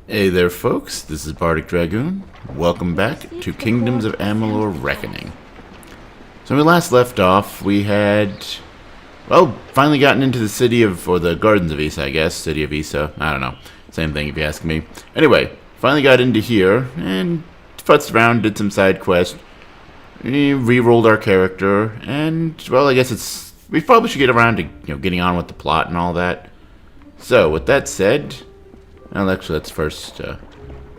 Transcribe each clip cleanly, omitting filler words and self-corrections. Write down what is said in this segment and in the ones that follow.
Hey there, folks. This is Bardic Dragoon. Welcome back to Kingdoms of Amalur Reckoning. So when we last left off, we had, well, finally gotten into the city of, or the Gardens of Issa, I guess. City of Issa. I don't know. Same thing if you ask me. Anyway, finally got into here, and futzed around, did some side quests. We re-rolled our character, and, well, I guess we probably should get around to, getting on with the plot and all that. So, with that said, well, actually, let's first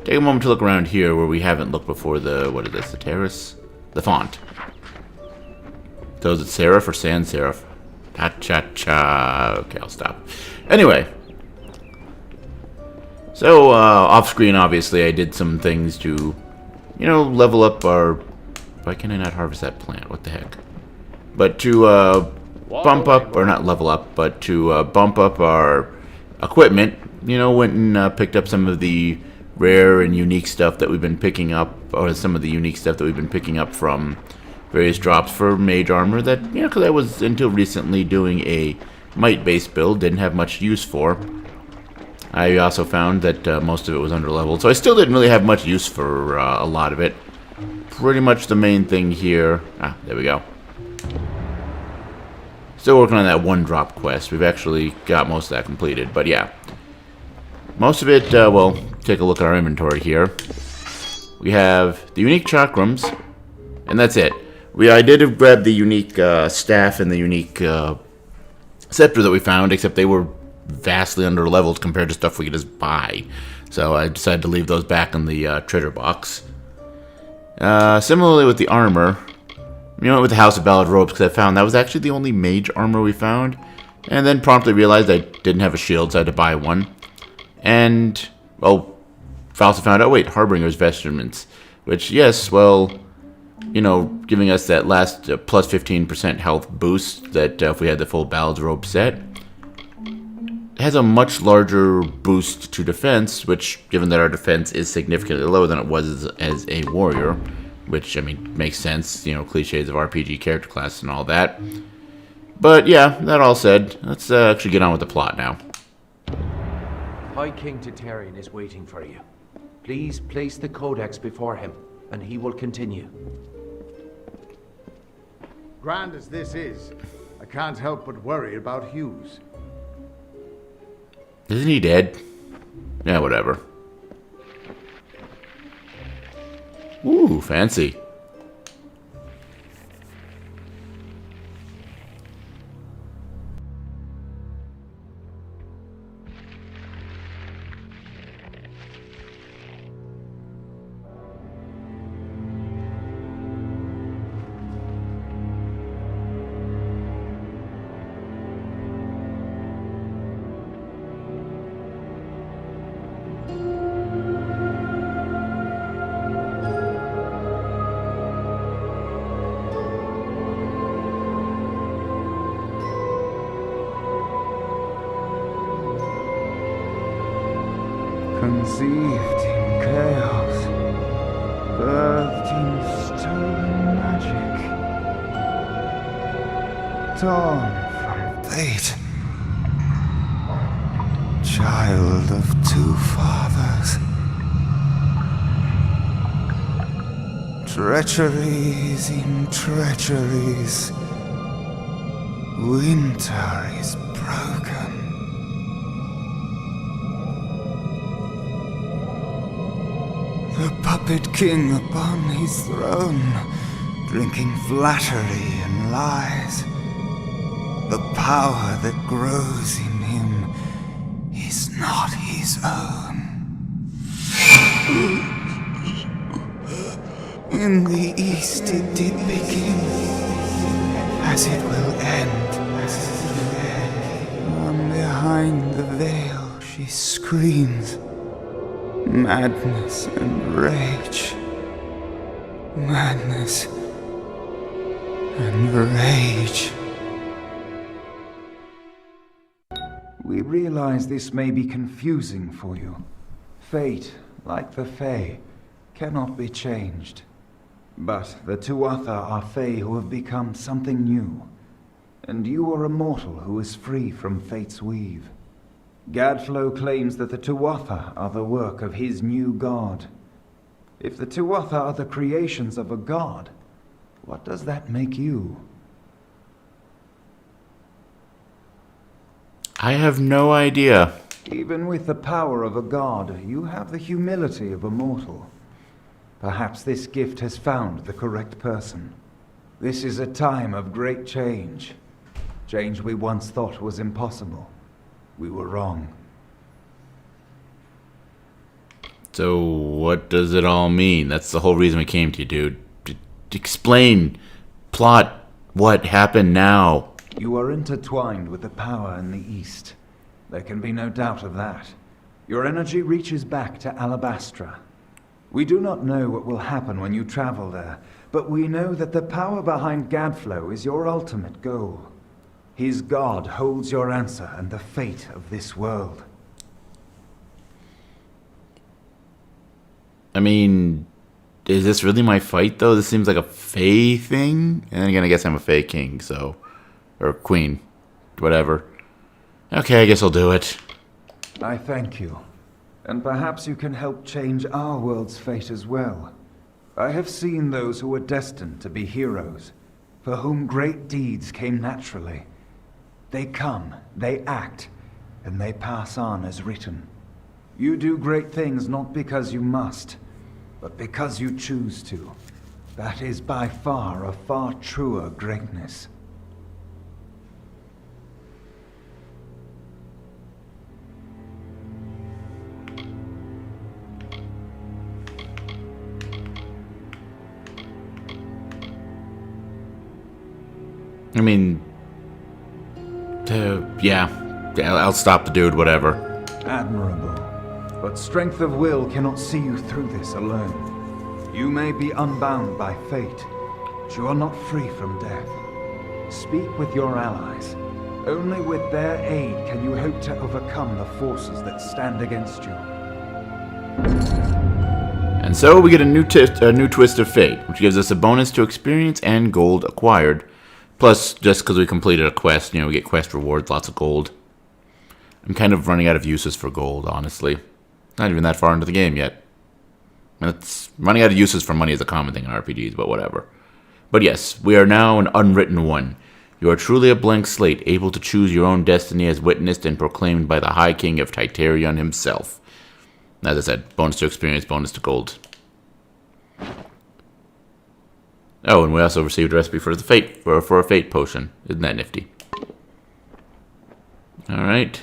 take a moment to look around here where we haven't looked before. What is this, the terrace? The font. So is it serif or sans serif? Cha-cha-cha. Okay, I'll stop. Anyway. So, off-screen, obviously, I did some things to, level up our... Why can I not harvest that plant? What the heck? But to bump up, or not level up, but to bump up our equipment. Went and picked up some of the rare and unique stuff that we've been picking up, or some of the unique stuff that we've been picking up from various drops for mage armor that, because I was until recently doing a might-based build, didn't have much use for. I also found that most of it was underleveled, so I still didn't really have much use for a lot of it. Pretty much the main thing here... there we go. Still working on that one drop quest. We've actually got most of that completed, but yeah. Most of it, well, take a look at our inventory here. We have the unique chakrams, and that's it. I did grab the unique staff and the unique scepter that we found, except they were vastly underleveled compared to stuff we could just buy. So I decided to leave those back in the treasure box. Similarly with the armor, with the House of Ballad Robes, because I found that was actually the only mage armor we found, and then promptly realized I didn't have a shield, so I had to buy one. And, well, I also found out, wait, Harbinger's vestments. Which, yes, well, giving us that last plus 15% health boost that if we had the full Ballad's Robe set. It has a much larger boost to defense, which, given that our defense is significantly lower than it was as a warrior, which, makes sense, cliches of RPG character class and all that. But, yeah, that all said, let's actually get on with the plot now. High King Tatarian is waiting for you. Please place the codex before him, and he will continue. Grand as this is, I can't help but worry about Hughes. Isn't he dead? Yeah, whatever. Ooh, fancy. Conceived in chaos, birthed in stolen magic, torn from fate, child of two fathers, treacheries in treacheries, winter is broken. The puppet king upon his throne, drinking flattery and lies. The power that grows in him is not his own. In the east it did begin, as it will end. From behind the veil she screams. Madness and rage. Madness and rage. We realize this may be confusing for you. Fate, like the Fae, cannot be changed. But the Tuatha are Fae who have become something new. And you are a mortal who is free from Fate's weave. Gadflow claims that the Tuatha are the work of his new god. If the Tuatha are the creations of a god, what does that make you? I have no idea. Even with the power of a god, you have the humility of a mortal. Perhaps this gift has found the correct person. This is a time of great change. Change we once thought was impossible. We were wrong. So what does it all mean? That's the whole reason we came to you, dude. Explain. Plot. What happened now? You are intertwined with the power in the East. There can be no doubt of that. Your energy reaches back to Alabastra. We do not know what will happen when you travel there, but we know that the power behind Gadflow is your ultimate goal. His god holds your answer and the fate of this world. I mean, is this really my fight, though? This seems like a Fae thing. And then again, I guess I'm a Fae king, so... Or queen. Whatever. Okay, I guess I'll do it. I thank you. And perhaps you can help change our world's fate as well. I have seen those who were destined to be heroes, for whom great deeds came naturally. They come, they act, and they pass on as written. You do great things not because you must, but because you choose to. That is by far a far truer greatness. I mean... yeah. I'll stop the dude, whatever. Admirable. But strength of will cannot see you through this alone. You may be unbound by fate, but you are not free from death. Speak with your allies. Only with their aid can you hope to overcome the forces that stand against you. And so we get a new twist of fate, which gives us a bonus to experience and gold acquired. Plus, just because we completed a quest, we get quest rewards, lots of gold. I'm kind of running out of uses for gold, honestly. Not even that far into the game yet. Running out of uses for money is a common thing in RPGs, but whatever. But yes, we are now an unwritten one. You are truly a blank slate, able to choose your own destiny as witnessed and proclaimed by the High King of Titarion himself. As I said, bonus to experience, bonus to gold. Oh, and we also received a recipe for the fate for a fate potion. Isn't that nifty? All right.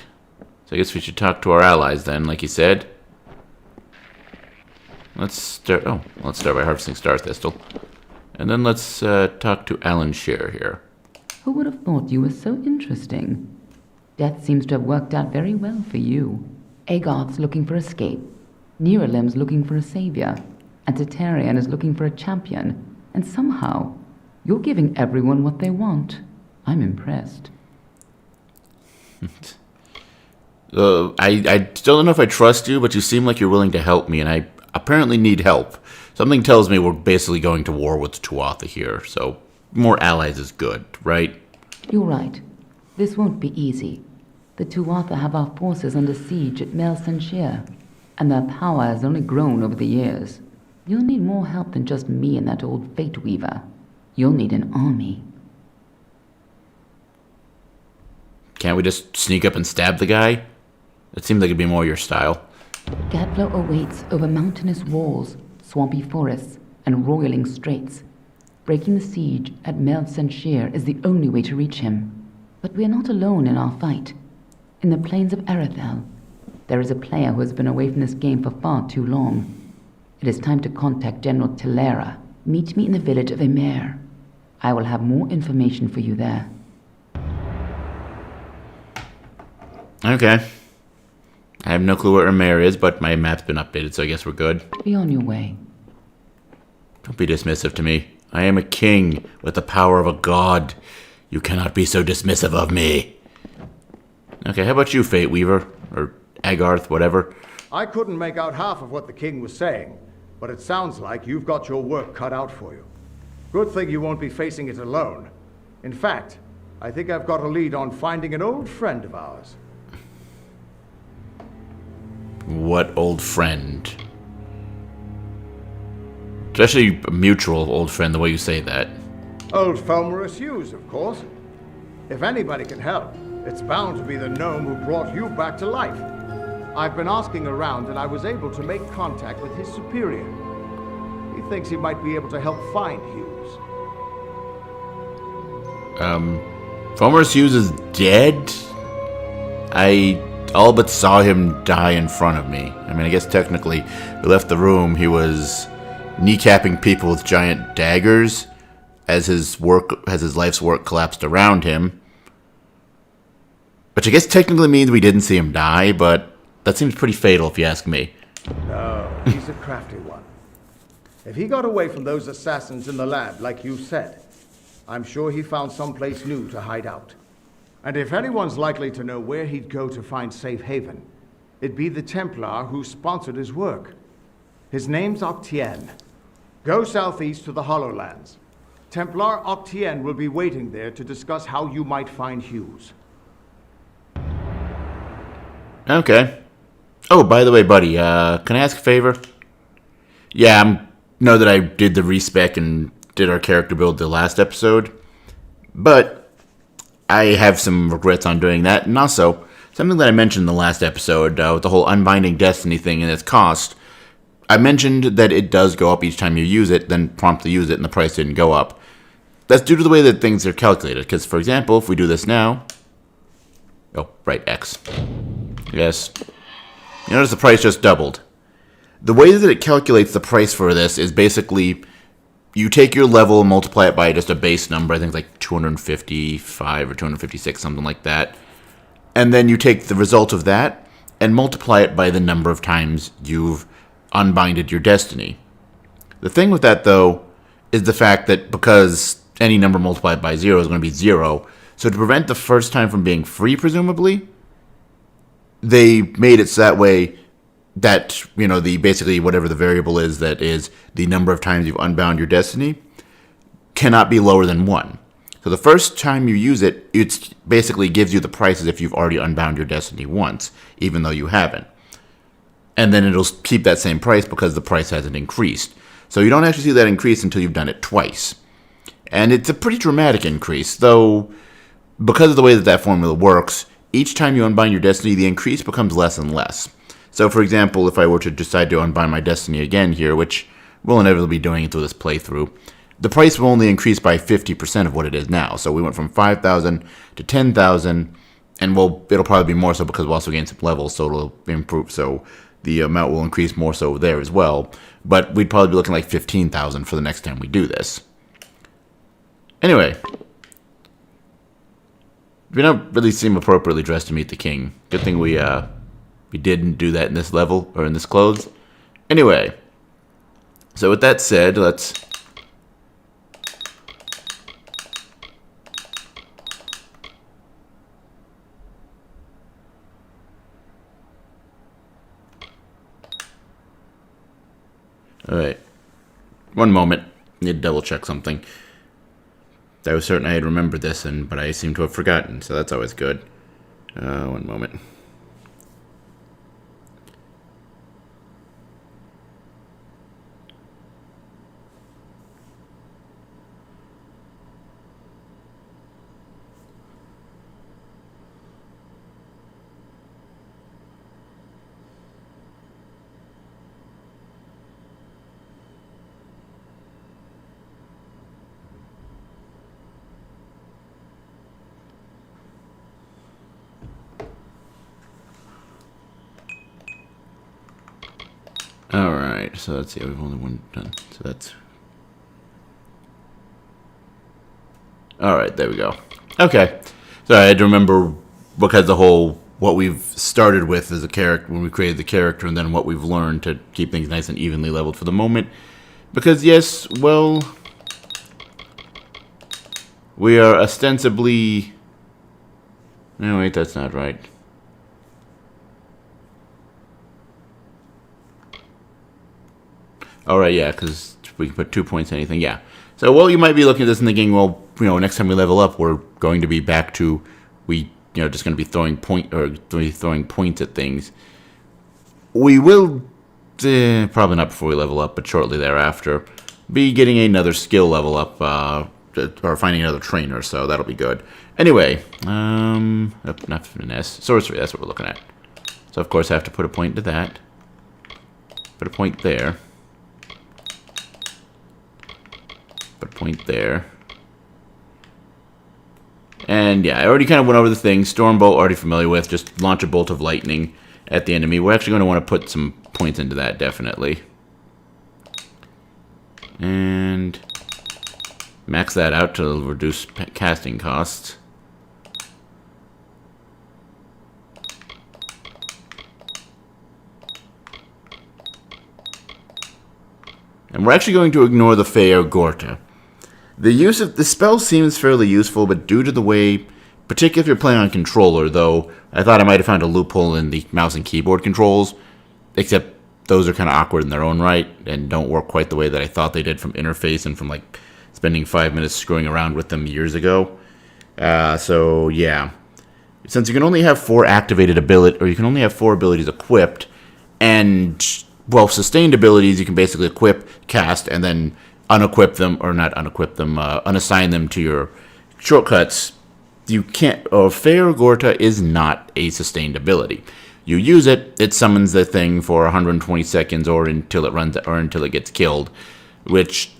So I guess we should talk to our allies then, like you said. Let's start. Oh, let's start by harvesting Star Thistle, and then let's talk to Alan Shear here. Who would have thought you were so interesting? Death seems to have worked out very well for you. Agarth's looking for escape. Neuralim's looking for a savior. And Titarion is looking for a champion. And somehow, you're giving everyone what they want. I'm impressed. I still don't know if I trust you, but you seem like you're willing to help me, and I apparently need help. Something tells me we're basically going to war with Tuatha here, so more allies is good, right? You're right. This won't be easy. The Tuatha have our forces under siege at Mel Senshir, and their power has only grown over the years. You'll need more help than just me and that old Fate Weaver. You'll need an army. Can't we just sneak up and stab the guy? It seems like it'd be more your style. Gadflow awaits over mountainous walls, swampy forests, and roiling straits. Breaking the siege at Mel Senshir is the only way to reach him. But we are not alone in our fight. In the plains of Erethel, there is a player who has been away from this game for far too long. It is time to contact General Telera. Meet me in the village of Emir. I will have more information for you there. Okay. I have no clue where Emir is, but my map's been updated, so I guess we're good. Be on your way. Don't be dismissive to me. I am a king with the power of a god. You cannot be so dismissive of me. Okay, how about you, Fate Weaver? Or Agarth, whatever. I couldn't make out half of what the king was saying, but it sounds like you've got your work cut out for you. Good thing you won't be facing it alone. In fact, I think I've got a lead on finding an old friend of ours. What old friend? Especially a mutual old friend, the way you say that. Old Felmerus Hughes, of course. If anybody can help, it's bound to be the gnome who brought you back to life. I've been asking around, and I was able to make contact with his superior. He thinks he might be able to help find Hughes. Felmerus Hughes is dead? I all but saw him die in front of me. I mean, I guess technically, we left the room, he was kneecapping people with giant daggers as his life's work collapsed around him. Which I guess technically means we didn't see him die, but that seems pretty fatal if you ask me. No, he's a crafty one. If he got away from those assassins in the lab, like you said, I'm sure he found someplace new to hide out. And if anyone's likely to know where he'd go to find safe haven, it'd be the Templar who sponsored his work. His name's Octien. Go southeast to the Hollowlands. Templar Octien will be waiting there to discuss how you might find Hughes. Okay. Oh, by the way, buddy, can I ask a favor? Yeah, I know that I did the respec and did our character build the last episode, but I have some regrets on doing that, and also, something that I mentioned in the last episode, with the whole Unbinding Destiny thing and its cost, I mentioned that it does go up each time you use it, then promptly use it, and the price didn't go up. That's due to the way that things are calculated, because, for example, if we do this now... Oh, right, X. Yes. You notice the price just doubled. The way that it calculates the price for this is basically... You take your level and multiply it by just a base number, I think it's like 255 or 256, something like that. And then you take the result of that and multiply it by the number of times you've unbinded your destiny. The thing with that, though, is the fact that because any number multiplied by 0 is going to be 0, so to prevent the first time from being free, presumably, they made it so that way that, you know, the basically whatever the variable is that is the number of times you've unbound your destiny cannot be lower than 1. So the first time you use it, it basically gives you the price as if you've already unbound your destiny once, even though you haven't. And then it'll keep that same price because the price hasn't increased. So you don't actually see that increase until you've done it twice. And it's a pretty dramatic increase, though because of the way that that formula works, each time you unbind your destiny, the increase becomes less and less. So, for example, if I were to decide to unbind my destiny again here, which we'll inevitably be doing through this playthrough, the price will only increase by 50% of what it is now. So we went from 5,000 to 10,000, and it'll probably be more so because we'll also gain some levels, so it'll improve. So the amount will increase more so there as well. But we'd probably be looking like 15,000 for the next time we do this. Anyway, we don't really seem appropriately dressed to meet the king. Good thing we didn't do that in this level, or in this clothes. Anyway, so with that said, let's... Alright. One moment. Need to double check something. I was certain I had remembered this, but I seem to have forgotten, so that's always good. One moment. Alright, so let's see, we've only one done, so that's... Alright, there we go. Okay, so I had to remember, because the whole, what we've started with as a character, when we created the character, and then what we've learned to keep things nice and evenly leveled for the moment. Because yes, well... We are ostensibly... No, wait, that's not right. Alright, yeah, because we can put 2 points in anything, yeah. So, well, you might be looking at this and thinking, well, you know, next time we level up, we're going to be back to, just going to be throwing points at things. we will, probably not before we level up, but shortly thereafter, be getting another skill level up, or finding another trainer, so that'll be good. Anyway, not finesse, sorcery, that's what we're looking at. So of course I have to put a point to that. Put a point there. Put a point there. And yeah, I already kind of went over the thing. Stormbolt, already familiar with. Just launch a bolt of lightning at the enemy. We're actually going to want to put some points into that, definitely. And max that out to reduce casting costs. And we're actually going to ignore the Feo Gorta. The use of the spell seems fairly useful, but due to the way, particularly if you're playing on controller, though, I thought I might have found a loophole in the mouse and keyboard controls, except those are kind of awkward in their own right and don't work quite the way that I thought they did from interface and from like spending 5 minutes screwing around with them years ago. So yeah, since you can only have 4 activated abilities, or you can only have 4 abilities equipped, and well, sustained abilities you can basically equip, cast, and then unequip them, or not unequip them, unassign them to your shortcuts. You can't, Feo Gorta is not a sustained ability. You use it, it summons the thing for 120 seconds or until it runs, or until it gets killed, which,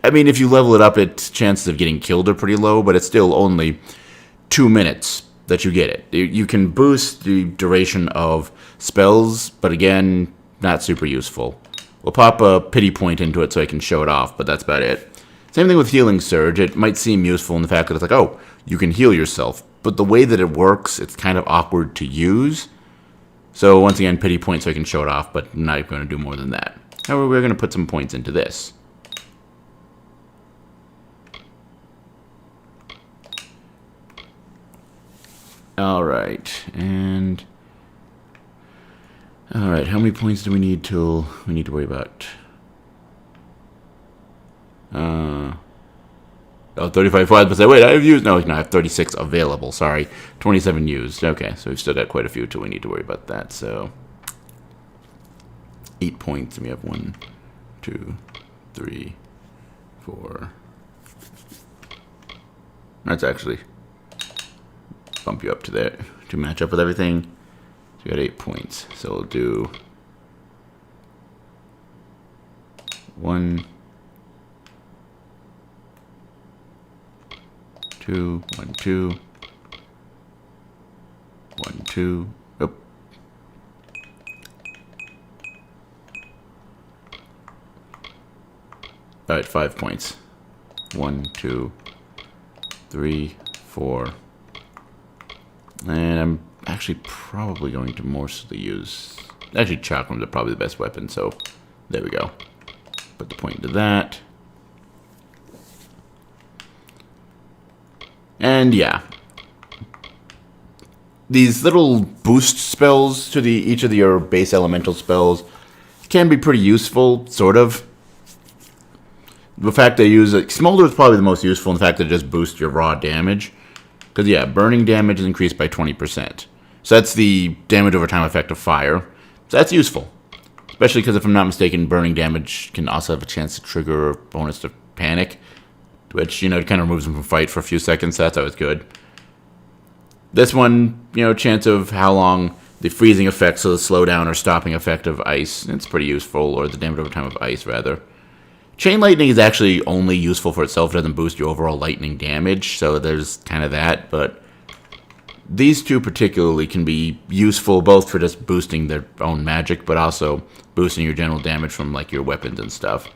I mean, if you level it up, its chances of getting killed are pretty low, but it's still only 2 minutes that you get it. You can boost the duration of spells, but again, not super useful. We'll pop a pity point into it so I can show it off, but that's about it. Same thing with Healing Surge. It might seem useful in the fact that it's like, oh, you can heal yourself. But the way that it works, it's kind of awkward to use. So once again, pity point so I can show it off, but I'm not going to do more than that. However, we're going to put some points into this. Alright, and... Alright, how many points do we need till we need to worry about? Oh, 35 points, but say, wait, I've used, no, I have 36 available, sorry. 27 used, okay, so we've still got quite a few till we need to worry about that, so. 8 points, and we have 1, 2, 3, 4. That's actually bump you up to there to match up with everything. So we got 8 points. So we'll do 1, 2, 1, 2, 1, 2. Oh. All right, 5 points. 1, 2, 3, 4. And I'm actually probably going to mostly use... Actually, chakrams are probably the best weapon, so there we go. Put the point into that. And yeah. These little boost spells to each of your base elemental spells can be pretty useful, sort of. The fact they use it... Smolder is probably the most useful in the fact that it just boosts your raw damage. Because, yeah, burning damage is increased by 20%. So that's the damage over time effect of fire. So that's useful. Especially because, if I'm not mistaken, burning damage can also have a chance to trigger a bonus to panic. Which, you know, it kind of removes them from fight for a few seconds. So that's always good. This one, you know, chance of how long the freezing effect, so the slowdown or stopping effect of ice. It's pretty useful. Or the damage over time of ice, rather. Chain Lightning is actually only useful for itself. It doesn't boost your overall lightning damage, so there's kind of that. But these two particularly can be useful both for just boosting their own magic, but also boosting your general damage from like your weapons and stuff.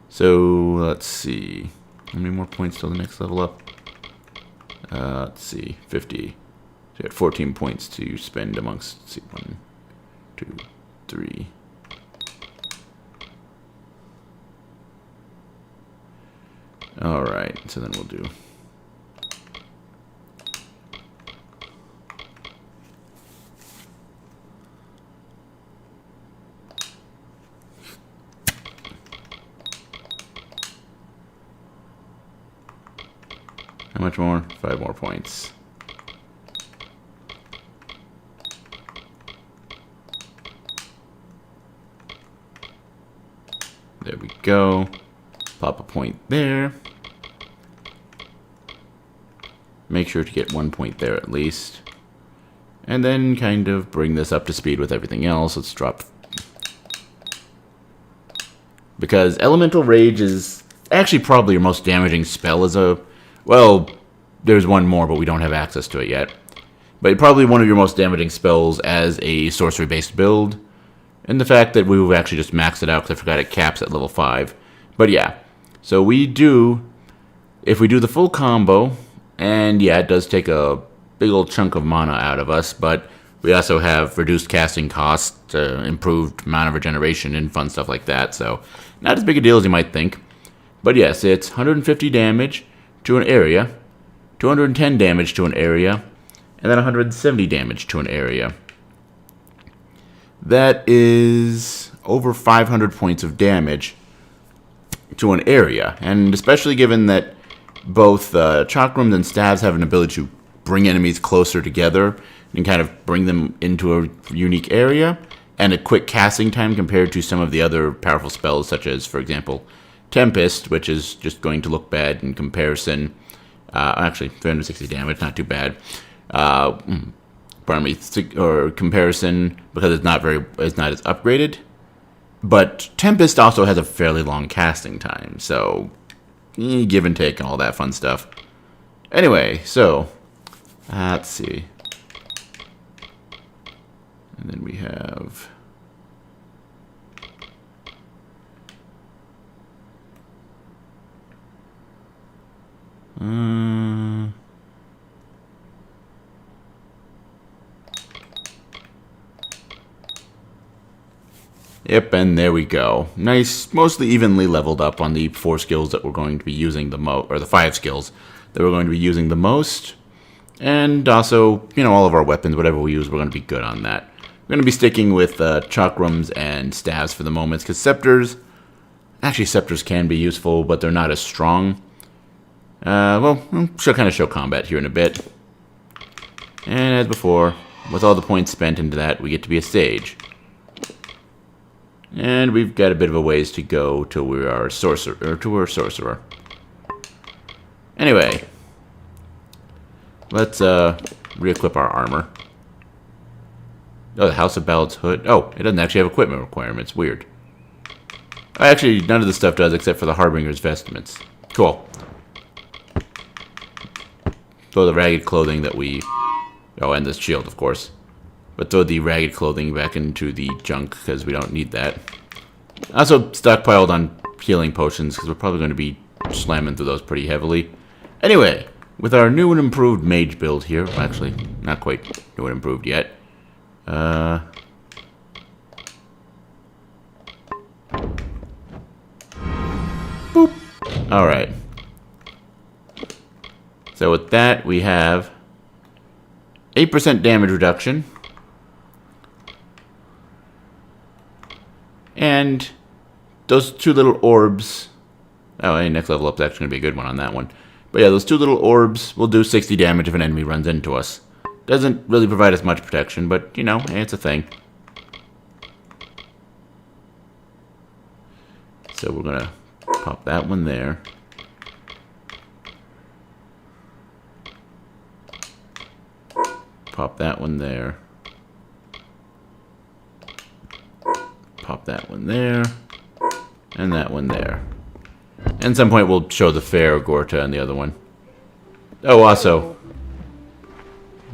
So let's see, how many more points till the next level up? Let's see, 50. So you got 14 points to spend amongst. Let's see, 1, 2, 3. Alright, so then we'll do how much more? 5 more points. There we go. Pop a point there. Make sure to get 1 point there at least. And then kind of bring this up to speed with everything else. Let's drop... Because Elemental Rage is actually probably your most damaging spell as a... Well, there's one more, but we don't have access to it yet. But probably one of your most damaging spells as a sorcery-based build. And the fact that we've actually just maxed it out because I forgot it caps at level 5. But yeah, so we do... If we do the full combo, and yeah, it does take a big old chunk of mana out of us, but we also have reduced casting cost, improved mana regeneration, and fun stuff like that, so not as big a deal as you might think. But yes, it's 150 damage to an area, 210 damage to an area, and then 170 damage to an area. That is over 500 points of damage to an area, and especially given that both chakrams and staves have an ability to bring enemies closer together and kind of bring them into a unique area, and a quick casting time compared to some of the other powerful spells, such as, for example, Tempest, which is just going to look bad in comparison. Actually, 360 damage, not too bad. Pardon me, or comparison, because it's not as upgraded. But Tempest also has a fairly long casting time, so give and take and all that fun stuff. Anyway, so let's see. And then we have... Yep, and there we go. Nice, mostly evenly leveled up on the 4 skills that we're going to be using the most, or the 5 skills that we're going to be using the most. And also, you know, all of our weapons, whatever we use, we're going to be good on that. We're going to be sticking with chakrams and staves for the moment, because scepters can be useful, but they're not as strong. Well, she'll kind of show combat here in a bit. And as before, with all the points spent into that, we get to be a sage. And we've got a bit of a ways to go till we are a sorcerer. Anyway, let's re-equip our armor. Oh, the House of Ballad's hood. Oh, it doesn't actually have equipment requirements. Weird. Actually, none of this stuff does except for the Harbinger's vestments. Cool. Throw the ragged clothing that we... Oh, and this shield, of course. But throw the ragged clothing back into the junk, because we don't need that. I also stockpiled on healing potions, because we're probably going to be slamming through those pretty heavily. Anyway, with our new and improved mage build here... Well, actually, not quite new and improved yet. Boop. Alright. So with that, we have 8% damage reduction. And those 2 little orbs... Oh, hey, next level up is actually going to be a good one on that one. But yeah, those 2 little orbs will do 60 damage if an enemy runs into us. Doesn't really provide us much protection, but, you know, hey, it's a thing. So we're going to pop that one there. Pop that one there. Pop that one there. And that one there. And at some point we'll show the fair Gorta and the other one. Oh, also,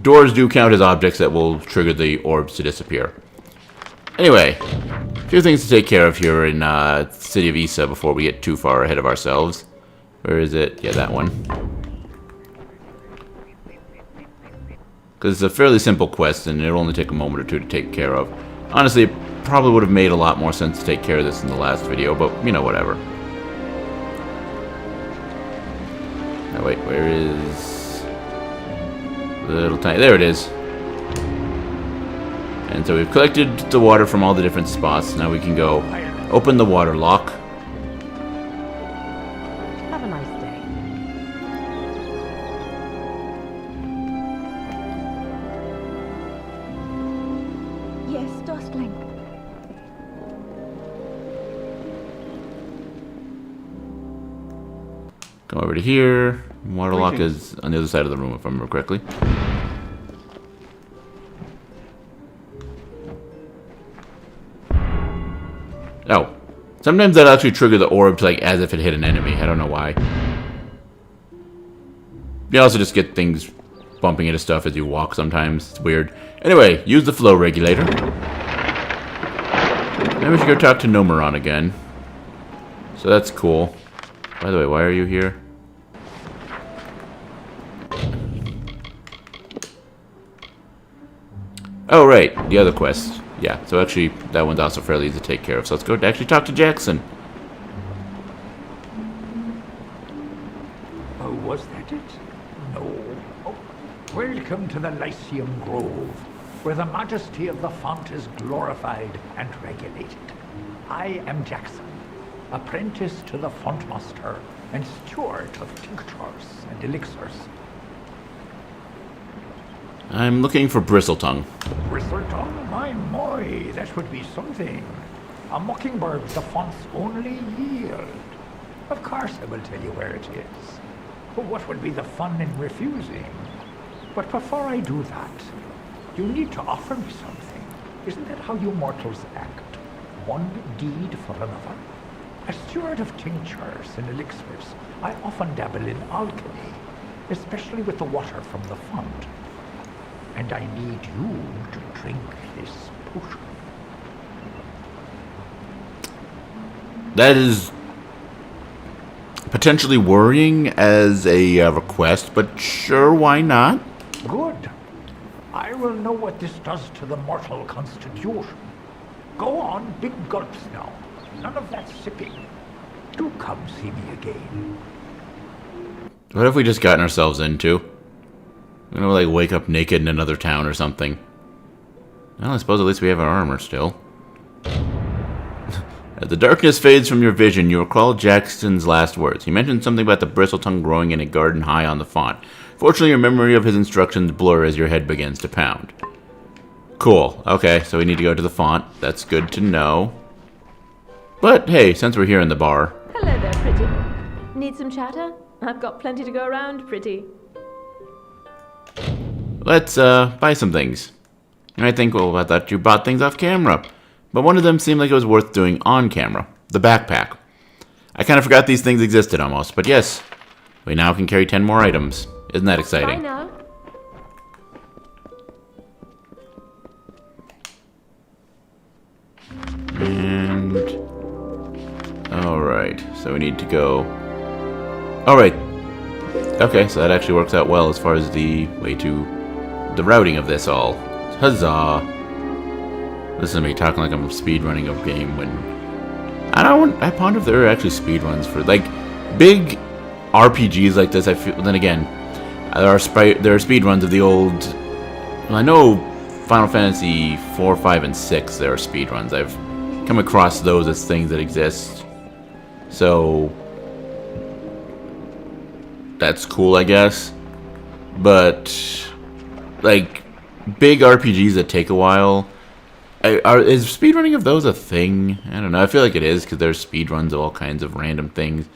doors do count as objects that will trigger the orbs to disappear. Anyway, a few things to take care of here in City of Issa before we get too far ahead of ourselves. Where is it? Yeah, that one. Because it's a fairly simple quest, and it'll only take a moment or two to take care of. Honestly, it probably would have made a lot more sense to take care of this in the last video, but, you know, whatever. Oh, wait, where is... Little tiny... There it is. And so we've collected the water from all the different spots. Now we can go open the water lock. Have a nice day. Yes, Dostling. Go over to here. Waterlock is on the other side of the room, if I remember correctly. Oh. Sometimes that actually trigger the orbs like as if it hit an enemy. I don't know why. You also just get things bumping into stuff as you walk sometimes. It's weird. Anyway, use the flow regulator. Maybe we should go talk to Nomeron again. So that's cool. By the way, why are you here? Oh, right. The other quest. Yeah, so actually, that one's also fairly easy to take care of. So let's go actually talk to Jackson. Oh, was that it? No. Oh, welcome to the Lyceum Grove, where the majesty of the font is glorified and regulated. I am Jackson, apprentice to the fontmaster and steward of tinctures and elixirs. I'm looking for Bristletongue. Bristletongue? My, that would be something. A mockingbird the font's only yield. Of course I will tell you where it is. But what would be the fun in refusing? But before I do that, you need to offer me something. Isn't that how you mortals act? One deed for another? A steward of tinctures and elixirs, I often dabble in alchemy, especially with the water from the font. And I need you to drink this potion. That is potentially worrying as a request, but sure, why not? Good. I will know what this does to the mortal constitution. Go on, big gulps now. None of that sipping. Do come see me again. What have we just gotten ourselves into? We're gonna like wake up naked in another town or something. Well, I suppose at least we have our armor still. As the darkness fades from your vision, you recall Jackson's last words. He mentioned something about the bristletongue growing in a garden high on the font. Fortunately, your memory of his instructions blur as your head begins to pound. Cool. Okay, so we need to go to the font. That's good to know. But hey, since we're here in the bar... Hello there, pretty. Need some chatter? I've got plenty to go around, pretty. Let's buy some things. And I think, well, I thought you bought things off camera. But one of them seemed like it was worth doing on camera. The backpack. I kind of forgot these things existed almost. But yes, we now can carry 10 more items. Isn't that exciting? Bye now. And... alright, so we need to go... alright. Okay, so that actually works out well as far as the way to... the routing of this all. Huzzah! Listen to me talking like I'm speedrunning a game when... I ponder if there are actually speedruns for, like, big RPGs like this. I feel, then again, there are speedruns of the old... well, I know Final Fantasy 4, 5, and 6, there are speedruns. I've come across those as things that exist. So... that's cool, I guess. But... like, big RPGs that take a while... is speedrunning of those a thing? I don't know. I feel like it is, because there's speedruns of all kinds of random things.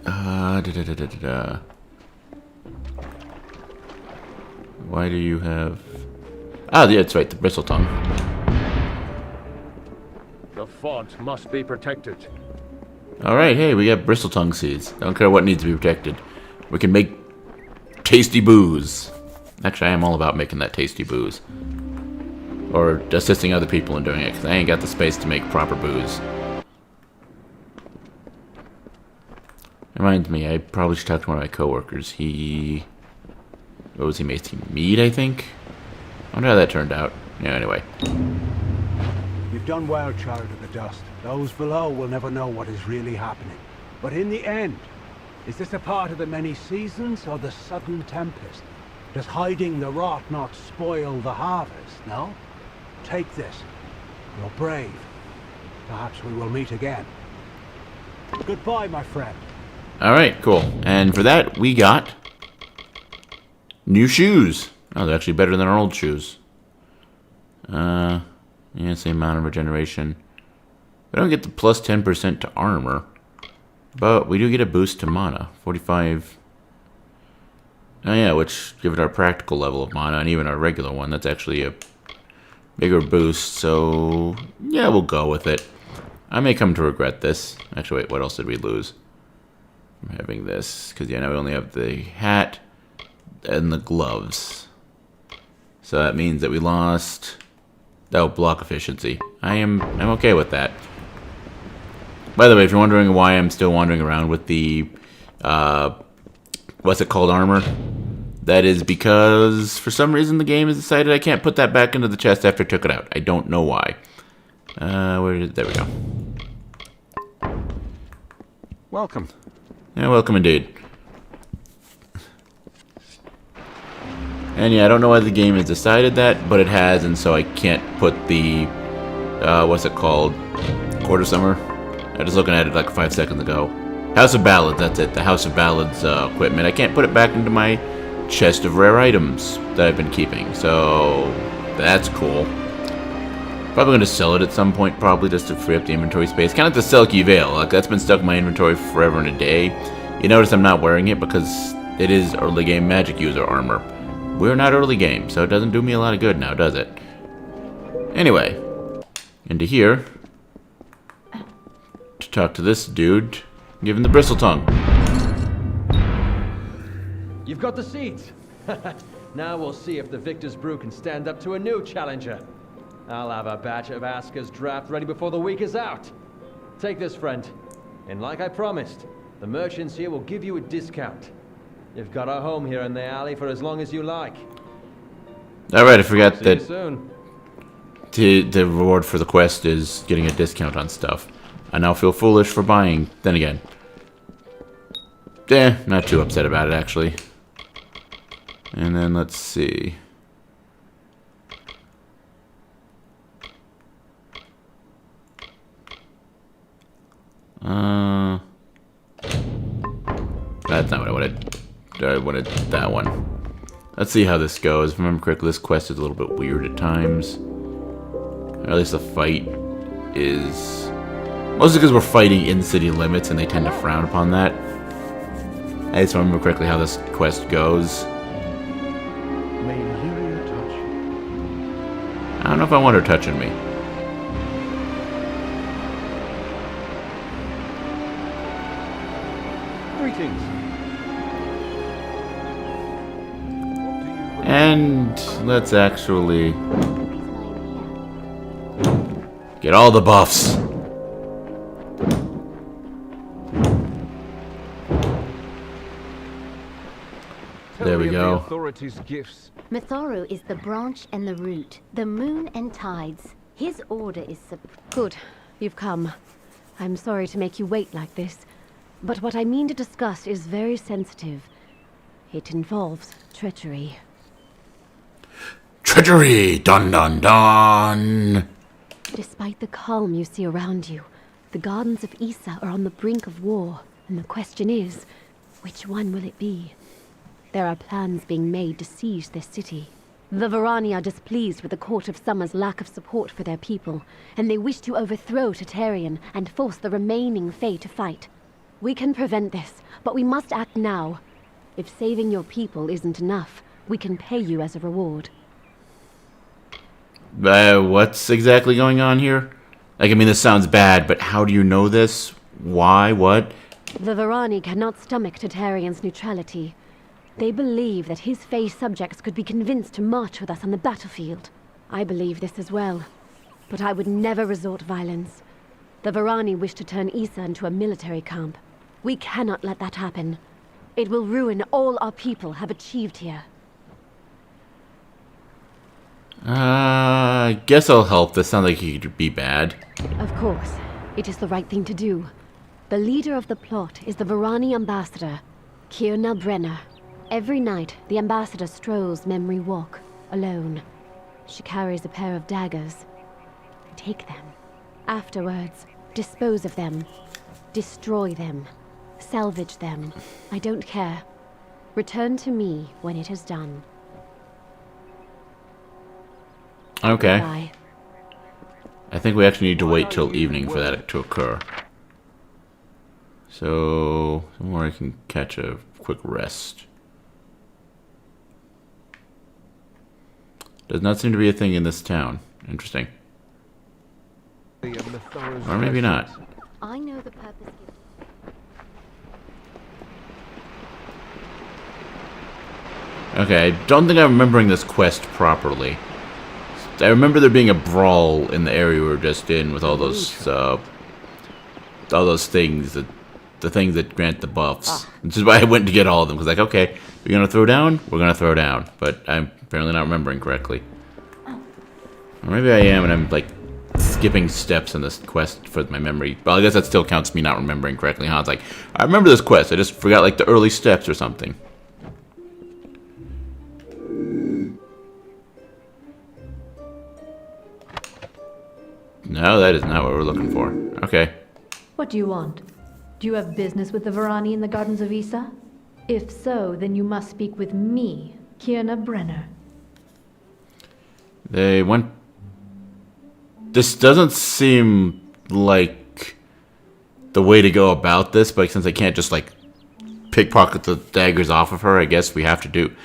Why do you have... ah, yeah, that's right, the bristletongue. The font must be protected. Alright, hey, we got bristletongue seeds. I don't care what needs to be protected. We can make tasty booze. Actually, I am all about making that tasty booze. Or assisting other people in doing it, because I ain't got the space to make proper booze. Reminds me, I probably should talk to one of my coworkers. What was he making? Mead, I think? I wonder how that turned out. Yeah, anyway. You've done well, child of the dust. Those below will never know what is really happening. But in the end, is this a part of the many seasons or the sudden tempest? Does hiding the rot not spoil the harvest, no? Take this. You're brave. Perhaps we will meet again. Goodbye, my friend. Alright, cool. And for that, we got... new shoes. Oh, they're actually better than our old shoes. Yeah, same amount of regeneration. We don't get the plus 10% to armor. But we do get a boost to mana. 45. Oh yeah, which give it our practical level of mana, and even our regular one. That's actually a bigger boost, so yeah, we'll go with it. I may come to regret this. Actually, wait, what else did we lose? I'm having this, because yeah, now we only have the hat and the gloves. So that means that we lost... Oh, block efficiency. I'm okay with that. By the way, if you're wondering why I'm still wandering around with the, what's it called, armor? That is because, for some reason, the game has decided I can't put that back into the chest after I took it out. I don't know why. There we go. Welcome. Yeah, welcome indeed. And yeah, I don't know why the game has decided that, but it has, and so I can't put the, what's it called? Quarter Summer? I was looking at it like 5 seconds ago. House of Ballads, that's it. The House of Ballads equipment. I can't put it back into my chest of rare items that I've been keeping, so that's cool. Probably going to sell it at some point, probably just to free up the inventory space. Kind of like the Selkie Veil. Like, that's been stuck in my inventory forever and a day. You notice I'm not wearing it because it is early game magic user armor. We're not early game, so it doesn't do me a lot of good now, does it? Anyway, into here to talk to this dude, give him the bristle tongue. You've got the seeds. Now we'll see if the Victor's Brew can stand up to a new challenger. I'll have a batch of Asker's draft ready before the week is out. Take this, friend. And like I promised, the merchants here will give you a discount. You've got a home here in the alley for as long as you like. Alright, I forgot See that you soon. the reward for the quest is getting a discount on stuff. I now feel foolish for buying, then again. Not too upset about it, actually. And then, let's see. That's not what I wanted. I wanted that one. Let's see how this goes. If I remember correctly, this quest is a little bit weird at times. Or at least the fight is... Mostly because we're fighting in city limits and they tend to frown upon that. At least if I remember correctly how this quest goes. May Lyria touch you. I don't know if I want her touching me. Greetings. And let's actually get all the buffs. There we go. Authorities' gifts. Mithoru is the branch and the root, the moon and tides. His order is Good. You've come. I'm sorry to make you wait like this, but what I mean to discuss is very sensitive. It involves treachery. Treachery! Dun dun dun! Despite the calm you see around you, the gardens of Issa are on the brink of war, and the question is, which one will it be? There are plans being made to siege this city. The Varani are displeased with the Court of Summer's lack of support for their people, and they wish to overthrow Tartarian and force the remaining Fae to fight. We can prevent this, but we must act now. If saving your people isn't enough, we can pay you as a reward. What's exactly going on here? Like, I mean, this sounds bad, but how do you know this? Why? What? The Varani cannot stomach Tartarian's neutrality. They believe that his Fae subjects could be convinced to march with us on the battlefield. I believe this as well, but I would never resort violence. The Varani wish to turn Issa into a military camp. We cannot let that happen. It will ruin all our people have achieved here. I guess I'll help. This sounds like it could be bad. Of course. It is the right thing to do. The leader of the plot is the Varani ambassador, Kirna Brenner. Every night, the ambassador strolls Memory Walk, alone. She carries a pair of daggers. Take them. Afterwards, dispose of them. Destroy them. Salvage them. I don't care. Return to me when it is done. Okay. Bye. I think we actually need to wait till evening for that to occur. So, somewhere I can catch a quick rest. Does not seem to be a thing in this town. Interesting. Or maybe not. I know the purpose. Okay, I don't think I'm remembering this quest properly. I remember there being a brawl in the area we were just in with all those things, the things that grant the buffs. Which is why I went to get all of them, because like, okay, we're gonna throw down, we're gonna throw down. But I'm apparently not remembering correctly. Or maybe I am, and I'm like skipping steps in this quest for my memory. Well, I guess that still counts me not remembering correctly, huh? It's like, I remember this quest, I just forgot like the early steps or something. No, that is not what we're looking for. Okay. What do you want? Do you have business with the Varani in the Gardens of Issa? If so, then you must speak with me, Kierna Brenner. They went... This doesn't seem like the way to go about this, but since I can't just, like, pickpocket the daggers off of her, I guess we have to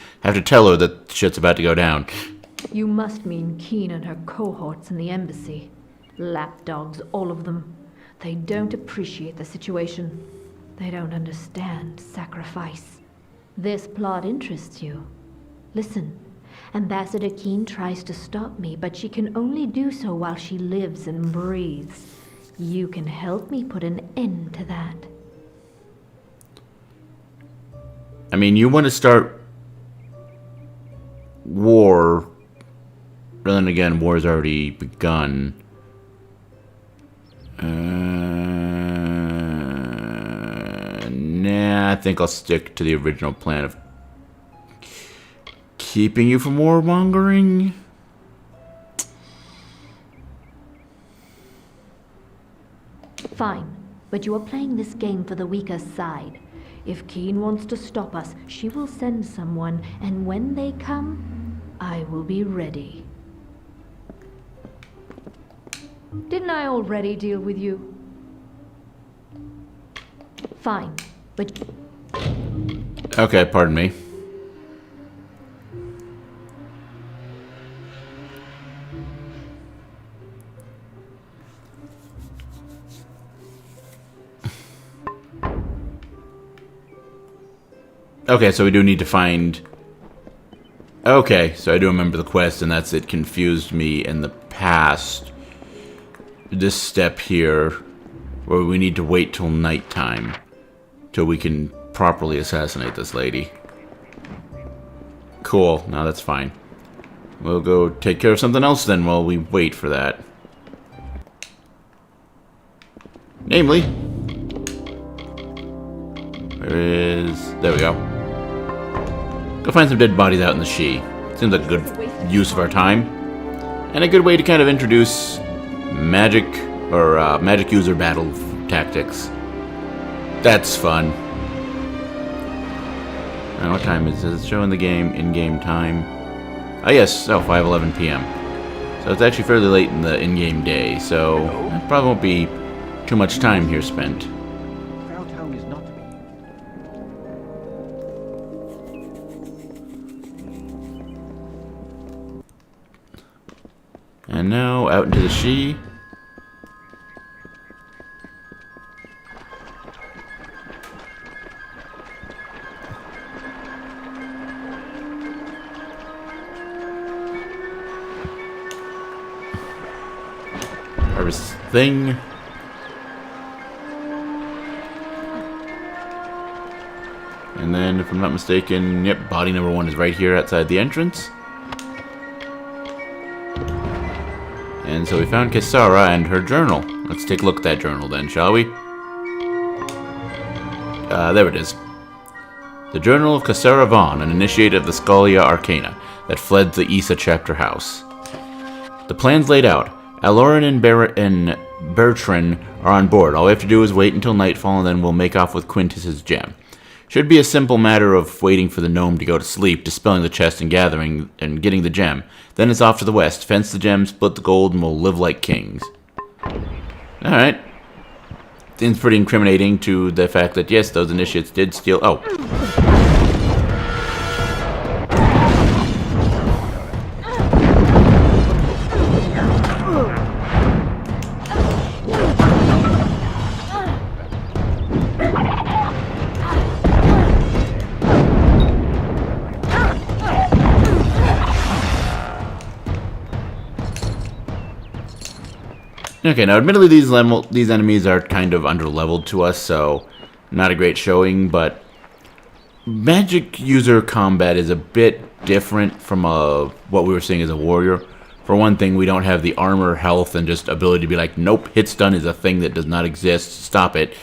tell her that shit's about to go down. You must mean Keen and her cohorts in the embassy. Lapdogs, all of them. They don't appreciate the situation. They don't understand sacrifice. This plot interests you. Listen, Ambassador Keen tries to stop me, but she can only do so while she lives and breathes. You can help me put an end to that. I mean, you want to start war, but then again, war's already begun. Nah, I think I'll stick to the original plan of keeping you from warmongering. Fine, but you are playing this game for the weaker side. If Keen wants to stop us, she will send someone, and when they come, I will be ready. Didn't I already deal with you? Fine, but... Okay, pardon me. Okay, so we do need to find... Okay, so I do remember the quest, and that's it confused me in the past. This step here, where we need to wait till nighttime, till we can properly assassinate this lady. Cool, now that's fine. We'll go take care of something else then while we wait for that. Namely... Where is... There we go. Go find some dead bodies out in the Shi. Seems like a good use of our time. And a good way to kind of introduce magic, or magic user battle tactics. That's fun. Now, what time is it? It's showing the game, in-game time. Oh yes, 5:11 p.m. So it's actually fairly late in the in-game day, so it probably won't be too much time here spent. And now, out into the Shi. Harvest thing. And then, if I'm not mistaken, yep, body number 1 is right here outside the entrance. And so we found Kisara and her journal. Let's take a look at that journal then, shall we? There it is. The Journal of Kisara Vaughn, an initiate of the Scalia Arcana, that fled the Issa chapter house. The plan's laid out. Aloran and Bertrand are on board. All we have to do is wait until nightfall, and then we'll make off with Quintus's gem. Should be a simple matter of waiting for the gnome to go to sleep, dispelling the chest and getting the gem. Then it's off to the west, fence the gem, split the gold, and we'll live like kings. Alright. it's pretty incriminating to the fact that, yes, those initiates did steal... Oh. Okay, now admittedly these enemies are kind of under-leveled to us, so not a great showing, but magic user combat is a bit different from what we were seeing as a warrior. For one thing, we don't have the armor, health, and just ability to be like, nope, hit stun is a thing that does not exist, stop it.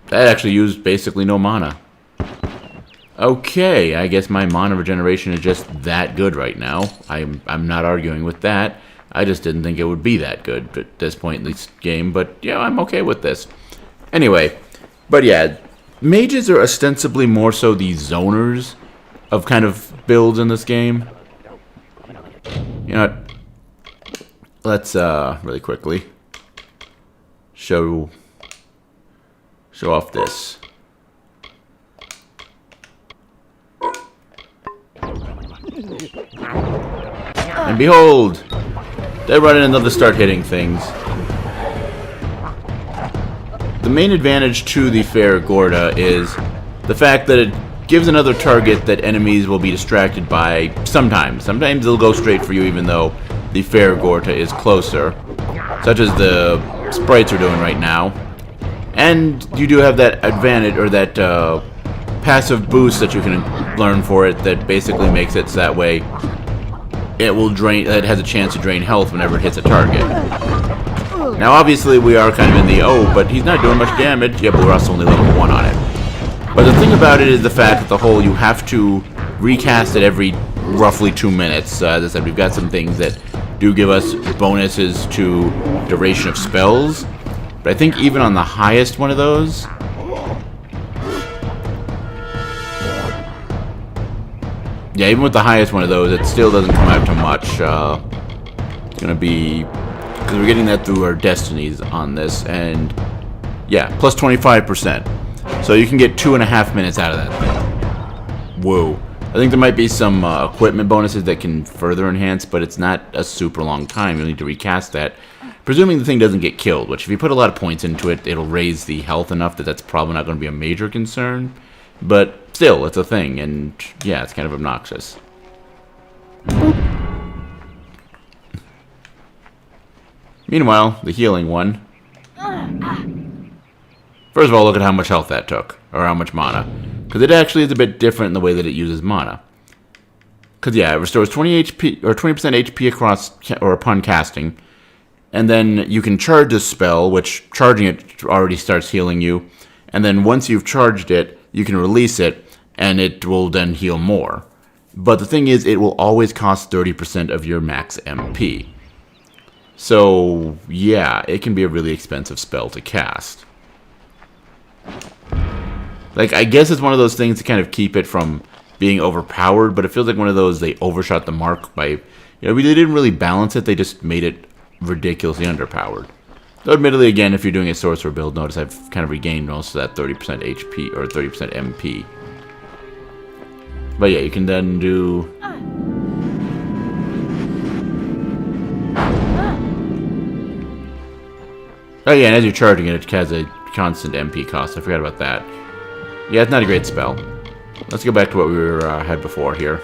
That actually used basically no mana. Okay, I guess my mana regeneration is just that good right now. I'm not arguing with that. I just didn't think it would be that good at this point in this game, but yeah, I'm okay with this. Anyway, but yeah, mages are ostensibly more so the zoners of kind of builds in this game. You know what? Let's really quickly show off this. And behold, they run in and they'll start hitting things. The main advantage to the Fair Gorda is the fact that it gives another target that enemies will be distracted by sometimes. Sometimes they'll go straight for you even though the Fair Gorda is closer, such as the sprites are doing right now. And you do have that advantage, or that passive boost that you can learn for it that basically makes it so that way it will drain, it has a chance to drain health whenever it hits a target. Now obviously we are kind of in the, oh, but he's not doing much damage. Yeah, but we're also only level 1 on it. But the thing about it is the fact that the whole, you have to recast it every roughly 2 minutes. As I said, we've got some things that do give us bonuses to duration of spells. But I think even on the highest one of those, yeah, even with the highest one of those, it still doesn't come out to much. It's going to be, because we're getting that through our destinies on this, and yeah, plus 25%. So you can get 2.5 minutes out of that thing. Whoa. I think there might be some equipment bonuses that can further enhance, but it's not a super long time. You'll need to recast that. Presuming the thing doesn't get killed, which if you put a lot of points into it, it'll raise the health enough that that's probably not going to be a major concern. But still, it's a thing, and yeah, it's kind of obnoxious. Meanwhile, the healing one. First of all, look at how much health that took, or how much mana. Because it actually is a bit different in the way that it uses mana. Because yeah, it restores 20 HP, or 20% HP across, or upon casting. And then you can charge a spell, which charging it already starts healing you. And then once you've charged it, you can release it, and it will then heal more. But the thing is, it will always cost 30% of your max MP. So, yeah, it can be a really expensive spell to cast. Like, I guess it's one of those things to kind of keep it from being overpowered, but it feels like one of those they overshot the mark by... You know, they didn't really balance it, they just made it ridiculously underpowered. Though admittedly, again, if you're doing a sorcerer build, notice I've kind of regained most of that 30% HP, or 30% MP. But yeah, you can then do... Oh yeah, and as you're charging it, it has a constant MP cost. I forgot about that. Yeah, it's not a great spell. Let's go back to what we had before here.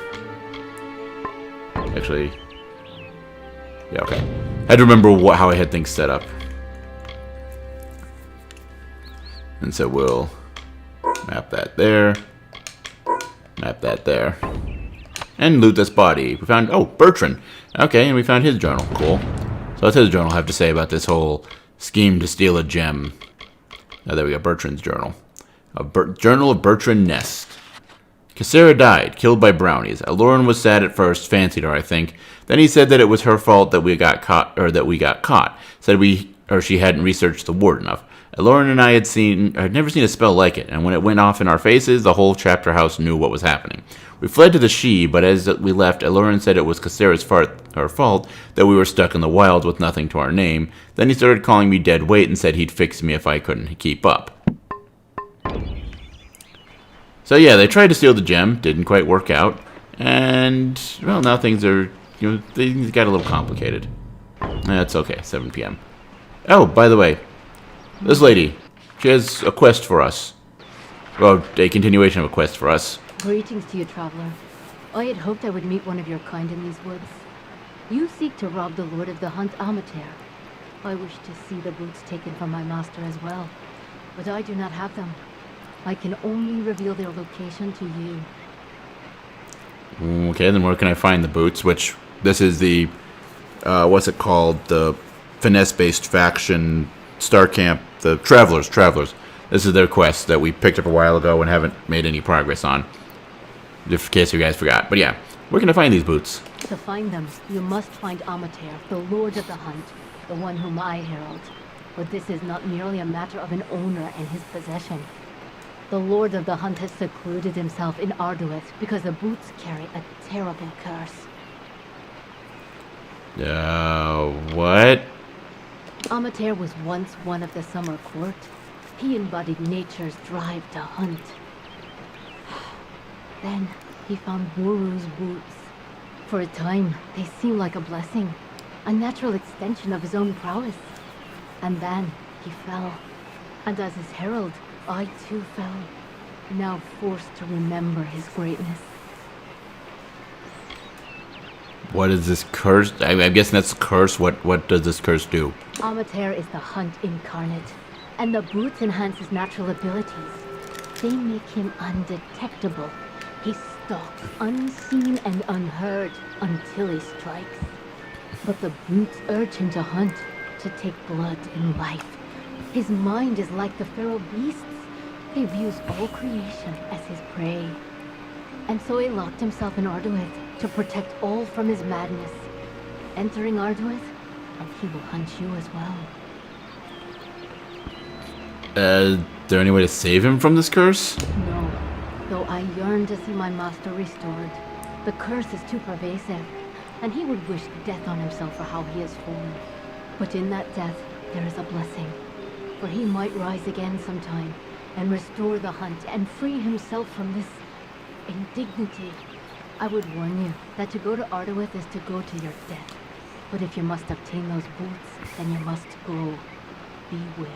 Actually... Yeah, okay. I had to remember how I had things set up. And so we'll map that there. Map that there. And loot this body. We found, oh, Bertrand. Okay, and we found his journal. Cool. So what's his journal have to say about this whole scheme to steal a gem? Oh, there we go, Bertrand's journal. Journal of Bertrand Nest. Cassera died, killed by brownies. Alurin was sad at first, fancied her, I think. Then he said that it was her fault that we got caught. Said she hadn't researched the ward enough. Alurin and I had never seen a spell like it, and when it went off in our faces, the whole chapter house knew what was happening. We fled to the She, but as we left, Alurin said it was Cassera's fault that we were stuck in the wilds with nothing to our name. Then he started calling me dead weight and said he'd fix me if I couldn't keep up. So yeah, they tried to steal the gem, didn't quite work out, and, well, now things are, things got a little complicated. That's okay, 7 p.m. Oh, by the way, this lady, she has a quest for us. Well, a continuation of a quest for us. Greetings to you, traveler. I had hoped I would meet one of your kind in these woods. You seek to rob the Lord of the Hunt, Amalur. I wish to see the boots taken from my master as well, but I do not have them. I can only reveal their location to you. Okay, then where can I find the boots? Which, this is the, what's it called? The finesse-based faction star camp, the Travelers. This is their quest that we picked up a while ago and haven't made any progress on. Just in case you guys forgot. But yeah, where can I find these boots? To find them, you must find Amalur, the Lord of the Hunt, the one whom I herald. But this is not merely a matter of an owner and his possession. The Lord of the Hunt has secluded himself in Arduith because the boots carry a terrible curse. What? Amalur was once one of the Summer Court. He embodied nature's drive to hunt. Then he found Wuru's boots. For a time, they seemed like a blessing, a natural extension of his own prowess. And then he fell. And as his herald, I too fell, now forced to remember his greatness. What is this curse? I'm guessing that's a curse. What does this curse do? Amalur is the Hunt incarnate, and the boots enhance his natural abilities. They make him undetectable. He stalks unseen and unheard until he strikes. But the boots urge him to hunt, to take blood and life. His mind is like the feral beasts. He views all creation as his prey. And so he locked himself in Arduith to protect all from his madness. Entering Arduith, and he will hunt you as well. Is there any way to save him from this curse? No, though I yearn to see my master restored. The curse is too pervasive, and he would wish death on himself for how he has fallen. But in that death, there is a blessing. For he might rise again sometime, and restore the Hunt, and free himself from this indignity. I would warn you that to go to Arduith is to go to your death. But if you must obtain those boots, then you must go. Be wary.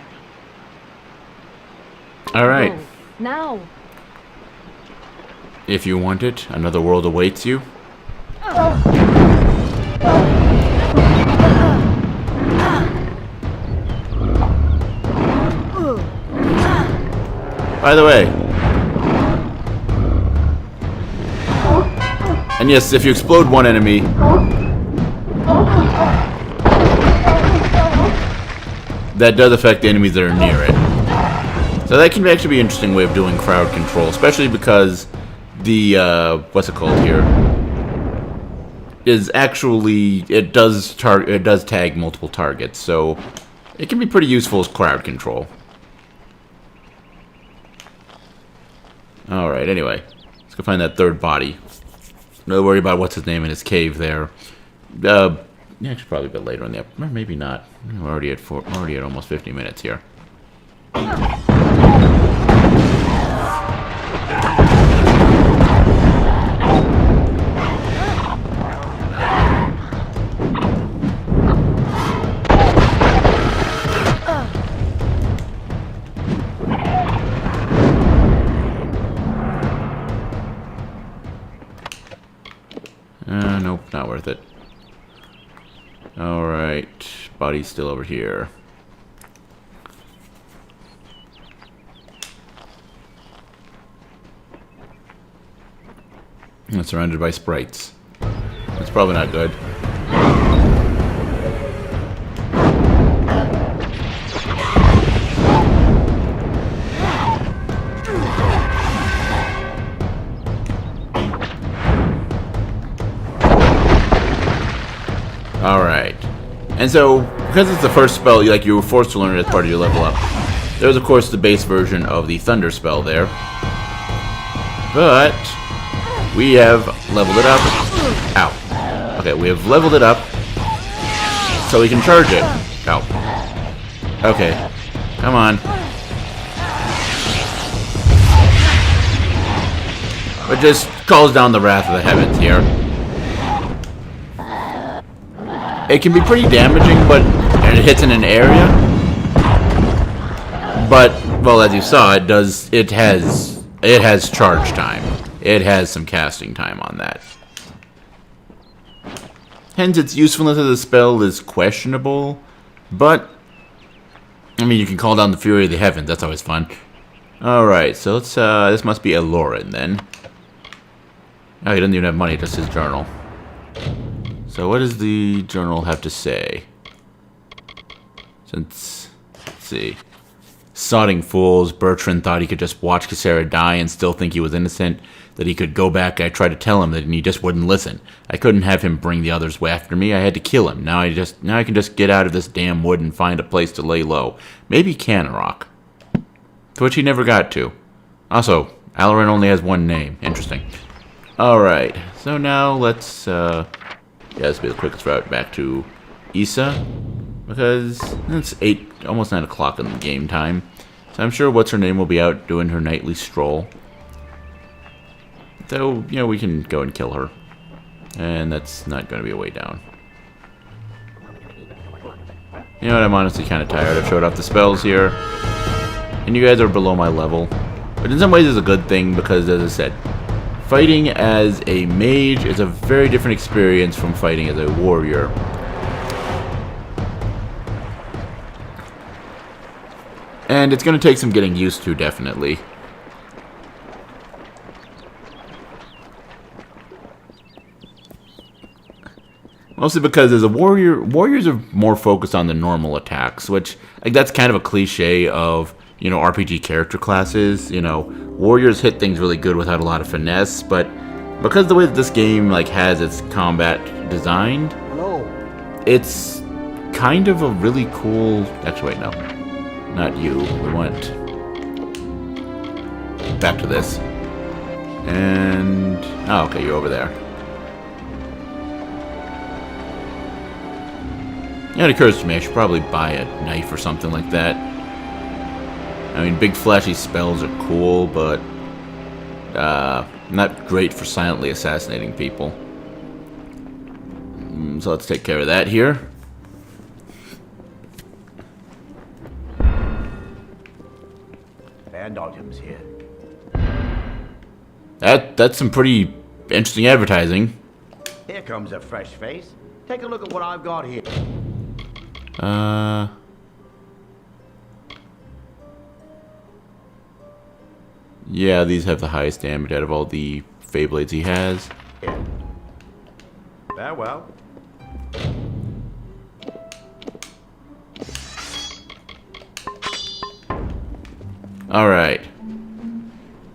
Alright. Go, now! If you want it, another world awaits you. By the way. And yes, if you explode one enemy, that does affect the enemies that are near it. So that can actually be an interesting way of doing crowd control, especially because the, what's it called here, is actually, it does tag multiple targets, so it can be pretty useful as crowd control. Alright, anyway, let's go find that third body. No worry about what's his name in his cave there. Yeah, actually probably a bit later in the episode, or maybe not. We're already at almost 50 minutes here. Nope, not worth it. Alright, body's still over here. It's surrounded by sprites. That's probably not good. Alright. And so, because it's the first spell, you were forced to learn it as part of your level up. There's, of course, the base version of the Thunder spell there. But we have leveled it up. Ow. Okay, we have leveled it up so we can charge it. Ow. Okay. Come on. It just calls down the wrath of the heavens here. It can be pretty damaging, and it hits in an area. But, well, as you saw, it has charge time. It has some casting time on that. Hence, its usefulness as a spell is questionable, but, I mean, you can call down the fury of the heavens. That's always fun. Alright, so let's, this must be Aloran, then. Oh, he doesn't even have money, just his journal. So what does the journal have to say? Let's see. Sodding fools, Bertrand thought he could just watch Cassera die and still think he was innocent. That he could go back. I tried to tell him that and he just wouldn't listen. I couldn't have him bring the others after me. I had to kill him. Now I can just get out of this damn wood and find a place to lay low. Maybe Canarok. To which he never got to. Also, Aloran only has one name. Interesting. Alright, so now let's, this will be the quickest route back to Issa, because it's almost 9 o'clock in the game time, so I'm sure what's-her-name will be out doing her nightly stroll. So, we can go and kill her, and that's not going to be a way down. You know what, I'm honestly kind of tired. I've showed off the spells here, and you guys are below my level, but in some ways it's a good thing, because as I said, fighting as a mage is a very different experience from fighting as a warrior. And it's going to take some getting used to, definitely. Mostly because as a warrior, warriors are more focused on the normal attacks, which, that's kind of a cliche of, RPG character classes. Warriors hit things really good without a lot of finesse, but because the way that this game has its combat designed, it's kind of a really cool. Actually, wait, no, not you. We want back to this, and okay, you're over there. It occurs to me I should probably buy a knife or something like that. I mean, big flashy spells are cool, but not great for silently assassinating people. So let's take care of that here. Vandaltum's here. That's some pretty interesting advertising. Here comes a fresh face. Take a look at what I've got here. Yeah, these have the highest damage out of all the Feyblades he has. Yeah. Farewell. Alright.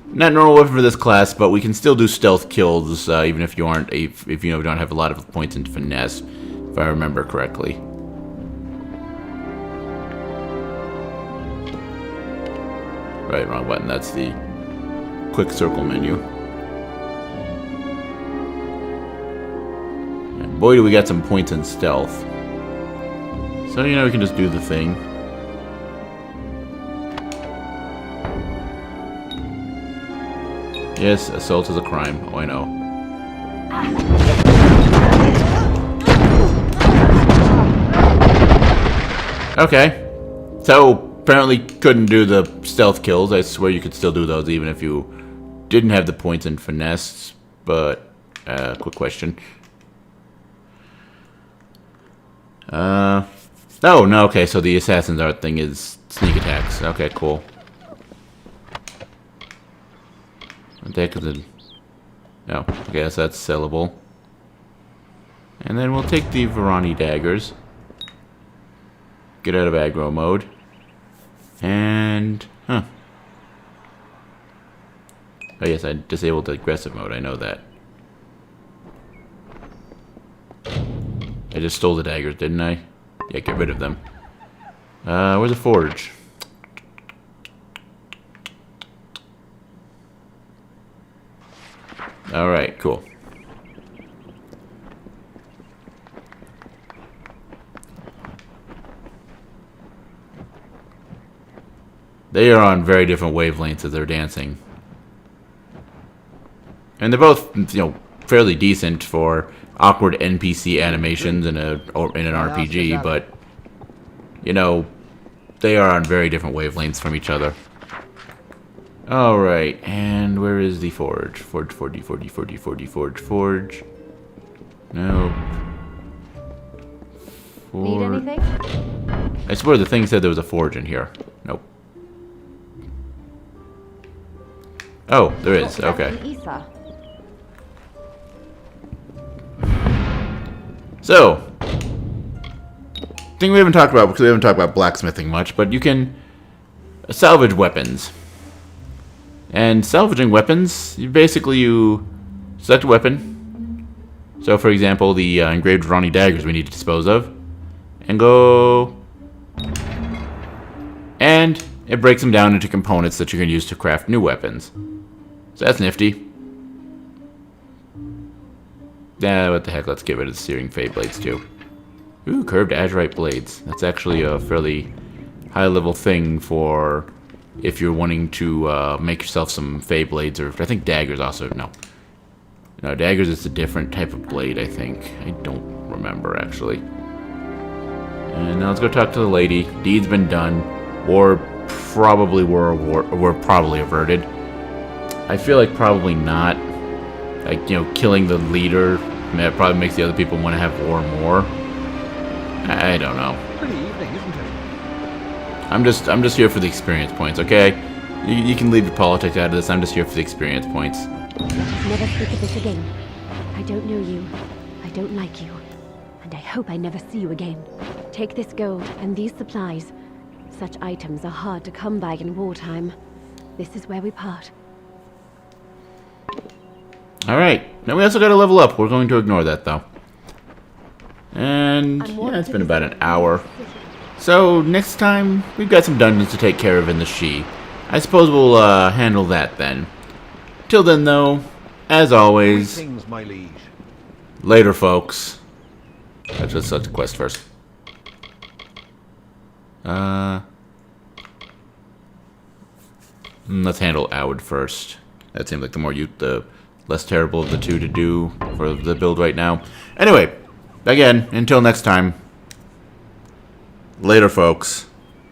Not normal weapon for this class, but we can still do stealth kills, even if you aren't if you don't have a lot of points in finesse, if I remember correctly. Right, wrong button. That's the quick circle menu. And boy, do we got some points in stealth. So, we can just do the thing. Yes, assault is a crime. Oh, I know. Okay. So, apparently couldn't do the stealth kills. I swear you could still do those even if you didn't have the points in finesse. But, quick question. Oh, no, okay, so the Assassin's Art thing is sneak attacks. Okay, cool. What the heck is it? No, I guess that's sellable. And then we'll take the Varani daggers. Get out of aggro mode. And, oh yes, I disabled the aggressive mode, I know that. I just stole the daggers, didn't I? Yeah, get rid of them. Where's the forge? Alright, cool. They are on very different wavelengths as they're dancing. And they're both, you know, fairly decent for awkward NPC animations in an RPG, but, you know, they are on very different wavelengths from each other. Alright, and where is the forge? Forge. Nope. Need anything? I swear the thing said there was a forge in here. Nope. Oh, there is. Okay. So, thing we haven't talked about, because we haven't talked about blacksmithing much, but you can salvage weapons. And salvaging weapons, you select a weapon. So, for example, the engraved Ronnie daggers we need to dispose of. And go... And it breaks them down into components that you can use to craft new weapons. So that's nifty. Yeah, what the heck, let's get rid of the searing fade blades too. Ooh, curved azurite blades. That's actually a fairly high-level thing for if you're wanting to make yourself some fade blades, or I think daggers also. No, daggers is a different type of blade, I think. I don't remember, actually. And now let's go talk to the lady. Deed's been done. War probably were probably averted. I feel like probably not. Like, you know, killing the leader, that probably makes the other people want to have war more. I don't know. Pretty evening, isn't it? I'm just here for the experience points, okay? You can leave your politics out of this. I'm just here for the experience points. Never speak of this again. I don't know you. I don't like you. And I hope I never see you again. Take this gold and these supplies. Such items are hard to come by in wartime. This is where we part. Alright, now we also gotta level up. We're going to ignore that, though. And, yeah, it's been about an hour. So, next time, we've got some dungeons to take care of in the She. I suppose we'll handle that then. Till then, though, as always, Greetings, my liege. Later, folks. Let's just select the quest first. Let's handle Aoud first. That seems like the less terrible of the two to do for the build right now. Anyway, again, until next time. Later, folks.